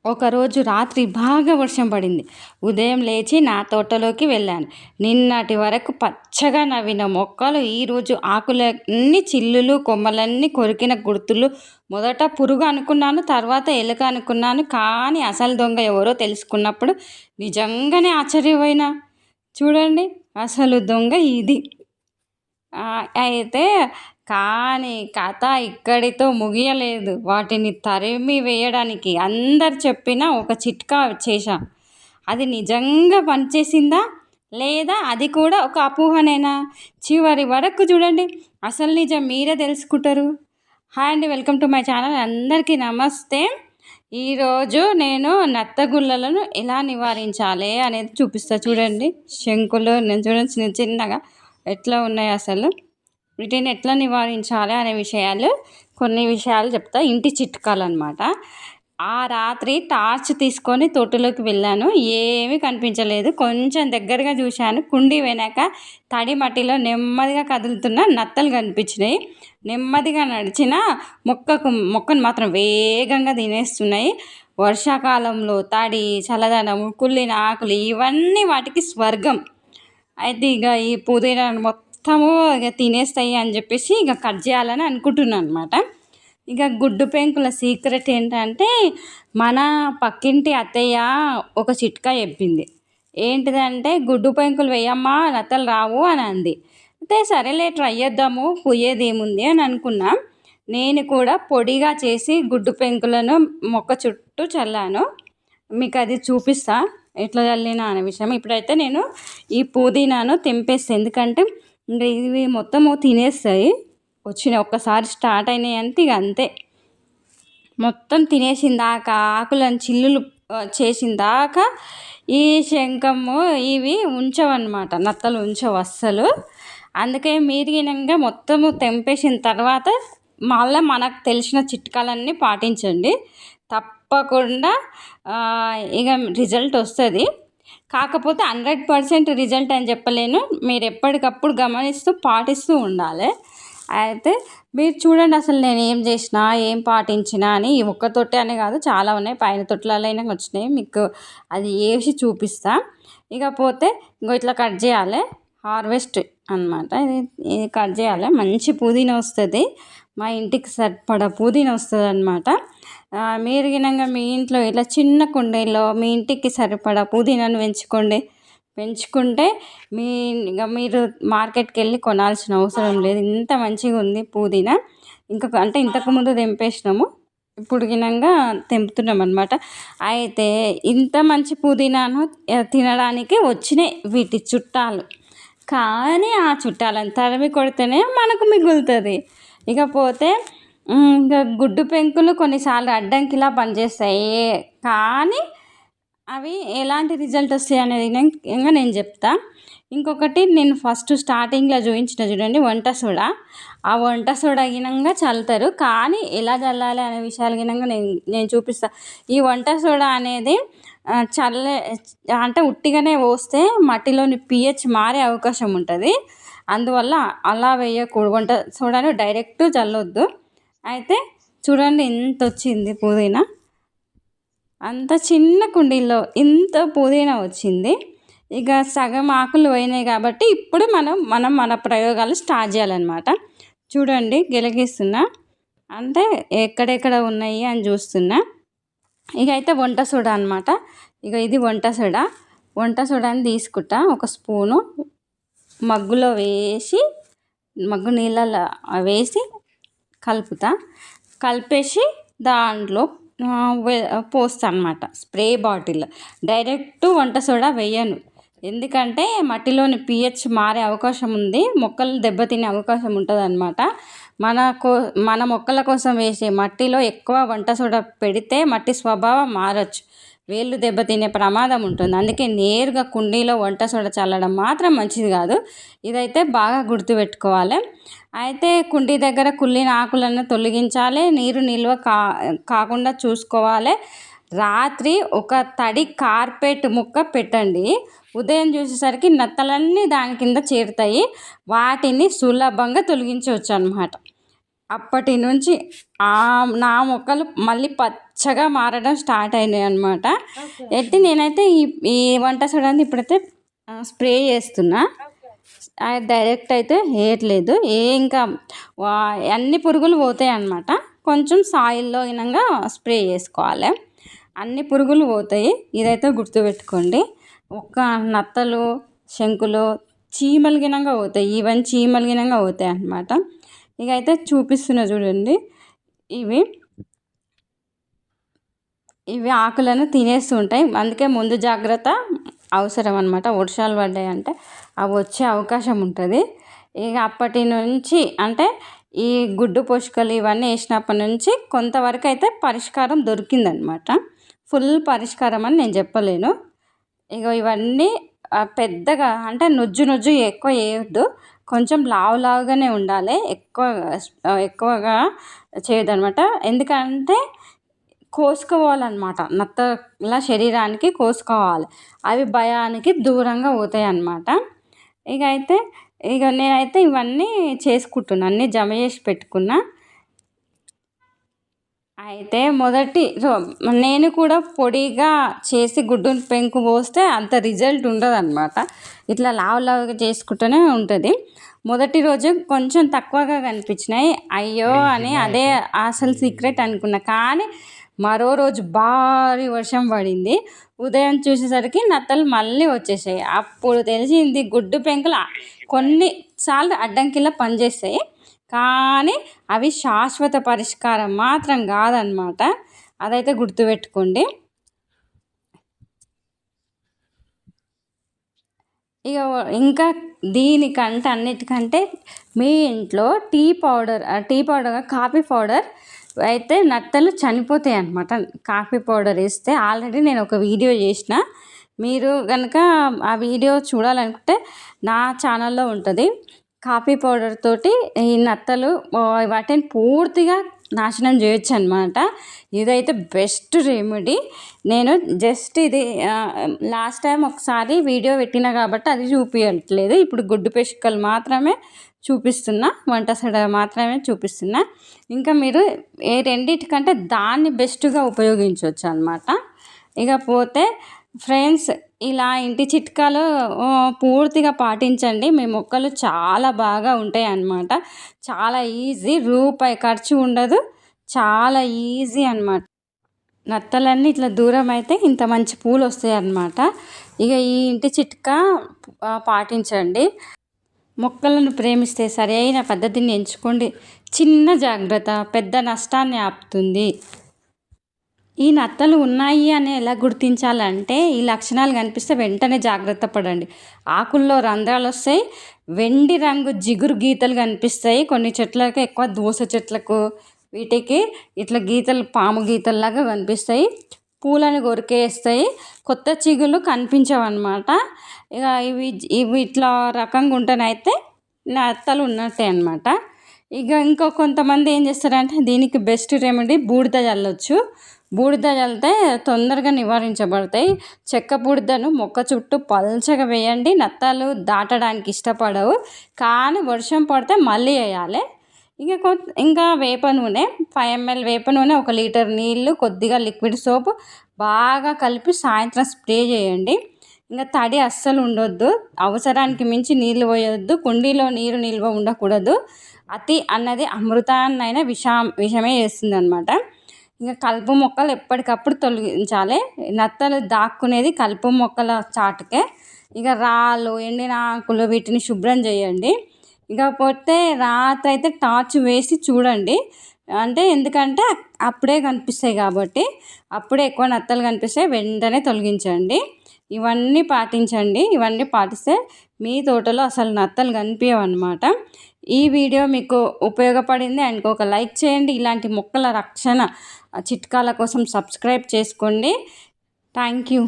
ఒకరోజు రాత్రి బాగా వర్షం పడింది. ఉదయం లేచి నా తోటలోకి వెళ్ళాను. నిన్నటి వరకు పచ్చగా నవ్విన మొక్కలు ఈరోజు ఆకులన్నీ చిల్లులు, కొమ్మలన్నీ కొరికిన గుర్తులు. మొదట పురుగు అనుకున్నాను, తర్వాత ఎలుక అనుకున్నాను. కానీ అసలు దొంగ ఎవరో తెలుసుకున్నప్పుడు నిజంగానే ఆశ్చర్యపోయినా. చూడండి, అసలు దొంగ ఇది. అయితే కానీ కథ ఇక్కడితో ముగియలేదు. వాటిని తరిమి వేయడానికి అందరు చెప్పిన ఒక చిట్కా చేశా. అది నిజంగా పనిచేసిందా లేదా అది కూడా ఒక అపోహనేనా? చివరి వరకు చూడండి, అసలు నిజం మీరే తెలుసుకుంటారు. హాయ్ అండి, వెల్కమ్ టు మై ఛానల్. అందరికీ నమస్తే. ఈరోజు నేను నత్తగుల్లలను ఎలా నివారించాలి అనేది చూపిస్తా. చూడండి, శంకులు నేను చూడండి చిన్నగా ఎట్లా ఉన్నాయి, అసలు వీటిని ఎట్లా నివారించాలి అనే కొన్ని విషయాలు చెప్తా. ఇంటి చిట్కాలు అనమాట. ఆ రాత్రి టార్చ్ తీసుకొని తోటలోకి వెళ్ళాను. ఏమీ కనిపించలేదు. కొంచెం దగ్గరగా చూశాను. కుండి వెనక తడి మట్టిలో నెమ్మదిగా కదులుతున్న నత్తలు కనిపించినాయి. నెమ్మదిగా నడిచిన మొక్కను మాత్రం వేగంగా తినేస్తున్నాయి. వర్షాకాలంలో తడి, చల్లదనం, కుళ్ళిన ఆకులు ఇవన్నీ వాటికి స్వర్గం. అయితే ఇక ఈ పుదీనా మొత్తము ఇక తినేస్తాయి అని చెప్పేసి ఇక కట్ చేయాలని అనుకుంటున్నాను అనమాట. ఇక గుడ్డు పెంకుల సీక్రెట్ ఏంటంటే, మన పక్కింటి అత్తయ్య ఒక చిట్కా చెప్పింది. ఏంటిదంటే, గుడ్డు పెంకులు వేయమ్మా నత్తలు రావు అని అంది. అయితే సరేలే ట్రై చేద్దాము, పోయేది ఏముంది అని అనుకున్నా. నేను కూడా పొడిగా చేసి గుడ్డు పెంకులను మొక్క చుట్టూ చల్లాను. మీకు అది చూపిస్తా ఎట్లా చల్లినా అనే విషయం. ఇప్పుడైతే నేను ఈ పుదీనాను తెంపేస్తాను, ఎందుకంటే ఇంకా ఇవి మొత్తము తినేస్తాయి. ఒక్కసారి స్టార్ట్ అయినాయి అంటే ఇక అంతే, మొత్తం తినేసిన దాకా, ఆకులను చిల్లులు చేసిన దాకా ఈ శంఖము ఇవి ఉంచవన్నమాట. నత్తలు ఉంచవు అస్సలు. అందుకే మీరిగినంగా మొత్తము తెంపేసిన తర్వాత మళ్ళీ మనకు తెలిసిన చిట్కాలన్నీ పాటించండి. తప్పకుండా ఇక రిజల్ట్ వస్తుంది. కాకపోతే 100% రిజల్ట్ అని చెప్పలేను. మీరు ఎప్పటికప్పుడు గమనిస్తూ పాటిస్తూ ఉండాలి. అయితే మీరు చూడండి, అసలు నేను ఏం చేసినా, ఏం పాటించినా అని. ఈ ఒక్క తొట్టి అనే కాదు, చాలా ఉన్నాయి. పైన తొట్లైనా వచ్చినాయి, మీకు అది వేసి చూపిస్తా. ఇకపోతే ఇంకో ఇట్లా కట్ చేయాలి, హార్వెస్ట్ అనమాట. ఇది కట్ చేయాలి. మంచి పుదీనా వస్తుంది, మా ఇంటికి సరిపడా పుదీనా వస్తుంది అనమాట. మీరు గినంగా మీ ఇంట్లో ఇట్లా చిన్న కుండీలో మీ ఇంటికి సరిపడా పుదీనాను పెంచుకుంటే మీరు మార్కెట్కి వెళ్ళి కొనాల్సిన అవసరం లేదు. ఇంత మంచిగా ఉంది పుదీనా. ఇంతకుముందు తెంపేసినాము, ఇప్పుడు గినంగా తెంపుతున్నాం అనమాట. అయితే ఇంత మంచి పుదీనాను తినడానికి వచ్చినాయి వీటి చుట్టాలు. కానీ ఆ చుట్టాలను తరిమి కొడితేనే మనకు మిగులుతుంది. ఇకపోతే ఇంకా గుడ్డు పెంకులు కొన్నిసార్లు అడ్డంకిలా పనిచేస్తాయి, కానీ అవి ఎలాంటి రిజల్ట్ వస్తాయి అనేది ఇంకా నేను చెప్తా. ఇంకొకటి, నేను ఫస్ట్ స్టార్టింగ్లో చూడండి, వంట సోడా. ఆ వంట సోడా గినంగా చల్లుతారు, కానీ ఎలా చల్లాలి అనే విషయాలు గినంగా నేను చూపిస్తా. ఈ వంట సోడా అనేది అంటే ఉట్టిగానే పోస్తే మట్టిలోని pH మారే అవకాశం ఉంటుంది. అందువల్ల అలా వేయకూడదు. వంట సోడాను డైరెక్ట్ చల్లొద్దు. అయితే చూడండి, ఎంత వచ్చింది పుదీనా. అంత చిన్న కుండీలో ఇంత పుదీనా వచ్చింది. ఇక సగం ఆకులు పోయినాయి కాబట్టి ఇప్పుడు మన ప్రయోగాలు స్టార్ట్ చేయాలన్నమాట. చూడండి, గెలగిస్తున్నా, అంటే ఎక్కడెక్కడ ఉన్నాయి అని చూస్తున్నా. ఇక అయితే వంట సోడా అనమాట. ఇక ఇది వంట సోడాని తీసుకుంటా. ఒక స్పూను మగ్గులో వేసి, మగ్గు నీళ్ళలో వేసి కలిపేసి దాంట్లో పోస్తా అనమాట. Spray bottle. డైరెక్ట్ వంట సోడా వేయను, ఎందుకంటే మట్టిలోని pH మారే అవకాశం ఉంది, మొక్కలు దెబ్బతినే అవకాశం ఉంటుంది అనమాట. మన మొక్కల కోసం వేసే మట్టిలో ఎక్కువ వంట సోడా పెడితే మట్టి స్వభావం మారచ్చు, వేళ్ళు దెబ్బతినే ప్రమాదం ఉంటుంది. అందుకే నేరుగా కుండీలో వంట సోడా చల్లడం మాత్రం మంచిది కాదు. ఇదైతే బాగా గుర్తుపెట్టుకోవాలి. అయితే కుండీ దగ్గర కుళ్ళిన ఆకులను తొలగించాలి, నీరు నిల్వ కాకుండా చూసుకోవాలి. రాత్రి ఒక తడి కార్పెట్ ముక్క పెట్టండి. ఉదయం చూసేసరికి నత్తలన్నీ దాని కింద చేరుతాయి. వాటిని సులభంగా తొలగించవచ్చు అన్నమాట. అప్పటి నుంచి నా మొక్కలు మళ్ళీ పచ్చగా మారడం స్టార్ట్ అయినాయి అనమాట. అయితే నేనైతే ఈ వంట సోడాని ఇప్పుడైతే స్ప్రే చేస్తున్నా. డైరెక్ట్ అయితే వేయట్లేదు. ఇంకా అన్ని పురుగులు పోతాయి అన్నమాట. కొంచెం సాయిల్లో ఇనంగా స్ప్రే చేసుకోవాలి, అన్ని పురుగులు పోతాయి. ఇదైతే గుర్తుపెట్టుకోండి. ఒక్క నత్తలు, శంకులు, చీమలు గినంగా పోతాయి. ఈవెన్ చీమలు గినంగా పోతాయి అన్నమాట. ఇక అయితే చూపిస్తున్నా చూడండి. ఇవి ఆకులను తినేస్తూ ఉంటాయి. అందుకే ముందు జాగ్రత్త అవసరం అనమాట. వర్షాలు పడ్డాయి అంటే అవి వచ్చే అవకాశం ఉంటుంది. ఇక అప్పటి నుంచి అంటే ఈ గుడ్డు పోషకలు ఇవన్నీ వేసినప్పటి నుంచి కొంతవరకు అయితే పరిష్కారం దొరికిందనమాట. ఫుల్ పరిష్కారం అని నేను చెప్పలేను. ఇక ఇవన్నీ పెద్దగా అంటే నుజ్జు ఎక్కువ వేయొద్దు, కొంచెం లావుగానే ఉండాలి. ఎక్కువగా చేయొద్దనమాట. ఎందుకంటే కోసుకోవాలన్నమాట. నత్తల శరీరానికి కోసుకోవాలి, అవి భయానికి దూరంగా పోతాయి అన్నమాట. ఇక నేనైతే ఇవన్నీ చేసుకుంటున్నా, అన్నీ జమ చేసి పెట్టుకున్నా. అయితే నేను కూడా పొడిగా చేసి గుడ్డు పెంకు పోస్తే అంత రిజల్ట్ ఉండదు అనమాట. ఇట్లా లావుగా చేసుకుంటూనే ఉంటుంది. మొదటి రోజు కొంచెం తక్కువగా కనిపించినాయి, అయ్యో అని అదే అసలు సీక్రెట్ అనుకున్నా. కానీ మరో రోజు భారీ వర్షం పడింది. ఉదయం చూసేసరికి నత్తలు మళ్ళీ వచ్చేసాయి. అప్పుడు తెలిసింది గుడ్డు పెంకులు కొన్నిసార్లు అడ్డంకిలా పనిచేస్తాయి, కానీ అవి శాశ్వత పరిష్కారం మాత్రం కాదనమాట. అదైతే గుర్తుపెట్టుకోండి. ఇక ఇంకా దీనికంటే అన్నిటికంటే మీ ఇంట్లో టీ పౌడర్ కాఫీ పౌడర్ అయితే నత్తలు చనిపోతాయి అన్నమాట. కాఫీ పౌడర్ వేస్తే ఆల్రెడీ నేను ఒక వీడియో చేసిన. మీరు కనుక ఆ వీడియో చూడాలనుకుంటే నా ఛానల్లో ఉంటుంది. కాఫీ పౌడర్ తోటి ఈ నత్తలు వాటిని పూర్తిగా నాశనం చేయొచ్చు అనమాట. ఇదైతే బెస్ట్ రెమెడీ. నేను జస్ట్ ఇది లాస్ట్ టైం ఒకసారి వీడియో పెట్టినా కాబట్టి అది చూపించట్లేదు. ఇప్పుడు గుడ్డు పిసుకలు మాత్రమే చూపిస్తున్నా, వంట సోడా మాత్రమే చూపిస్తున్నా. ఇంకా మీరు రెండింటికంటే దాన్ని బెస్ట్గా ఉపయోగించవచ్చు అనమాట. ఇకపోతే ఫ్రెండ్స్, ఇలా ఇంటి చిట్కాలు పూర్తిగా పాటించండి. మీ మొక్కలు చాలా బాగా ఉంటాయి అన్నమాట. చాలా ఈజీ, రూపాయి ఖర్చు ఉండదు, చాలా ఈజీ అన్నమాట. నత్తలన్నీ ఇట్లా దూరం అయితే ఇంత మంచి పూలు వస్తాయి అన్నమాట. ఇక ఈ ఇంటి చిట్కా పాటించండి. మొక్కలను ప్రేమిస్తే సరైన పద్ధతిని ఎంచుకోండి. చిన్న జాగ్రత్త పెద్ద నష్టాన్ని ఆపుతుంది. ఈ నత్తలు ఉన్నాయి అని ఎలా గుర్తించాలంటే, ఈ లక్షణాలు కనిపిస్తే వెంటనే జాగ్రత్త పడండి. ఆకుల్లో రంధ్రాలు వస్తాయి, వెండి రంగు జిగురు గీతలు కనిపిస్తాయి. కొన్ని చెట్లకు, ఎక్కువ దోస చెట్లకు, వీటికి ఇట్లా గీతలు పాము గీతల్లాగా కనిపిస్తాయి. పూలను కొరికేస్తాయి, కొత్త చిగుళ్ళు కనిపించవన్నమాట. ఇక ఇవి ఇట్లా రకంగా ఉంటేనైతే నత్తలు ఉన్నట్టే అన్నమాట. ఇంకా కొంతమంది ఏం చేస్తారంటే దీనికి బెస్ట్ రెమెడీ బూడిద చల్లొచ్చు. బూడిద చల్లితే తొందరగా నివారించబడతాయి. చెక్క బూడిదను మొక్క చుట్టూ పల్చగా వేయండి. నత్తలు దాటడానికి ఇష్టపడవు, కానీ వర్షం పడితే మళ్ళీ వేయాలి. ఇంకా వేప నూనె 5 ml వేప నూనె, 1 లీటర్ నీళ్ళు, కొద్దిగా లిక్విడ్ సోప్ బాగా కలిపి సాయంత్రం స్ప్రే చేయండి. ఇంకా తడి అస్సలు ఉండొద్దు, అవసరానికి మించి నీళ్ళు పోయొద్దు, కుండీలో నీరు నిల్వ ఉండకూడదు. అతి అన్నది అమృతాన్నైనా విషమే చేస్తుంది అనమాట. ఇంకా కలుపు మొక్కలు ఎప్పటికప్పుడు తొలగించాలి. నత్తలు దాక్కునేది కలుపు మొక్కల చాటుకే. ఇక రాళ్ళు, ఎండిన ఆకులు వీటిని శుభ్రం చేయండి. ఇకపోతే రాత్రి అయితే టార్చ్ వేసి చూడండి. ఎందుకంటే అప్పుడే కనిపిస్తాయి కాబట్టి, అప్పుడే ఎక్కువ నత్తలు కనిపిస్తాయి, వెంటనే తొలగించండి. ఇవన్నీ పాటించండి. ఇవన్నీ పాటిస్తే మీ తోటలో అసలు నత్తలు కనిపించవు అన్నమాట. ఈ వీడియో మీకు ఉపయోగపడింది అనుకో, ఒక లైక్ చేయండి. ఇలాంటి మొక్కల రక్షణ చిట్కాల కోసం సబ్స్క్రైబ్ చేసుకోండి. Thank you.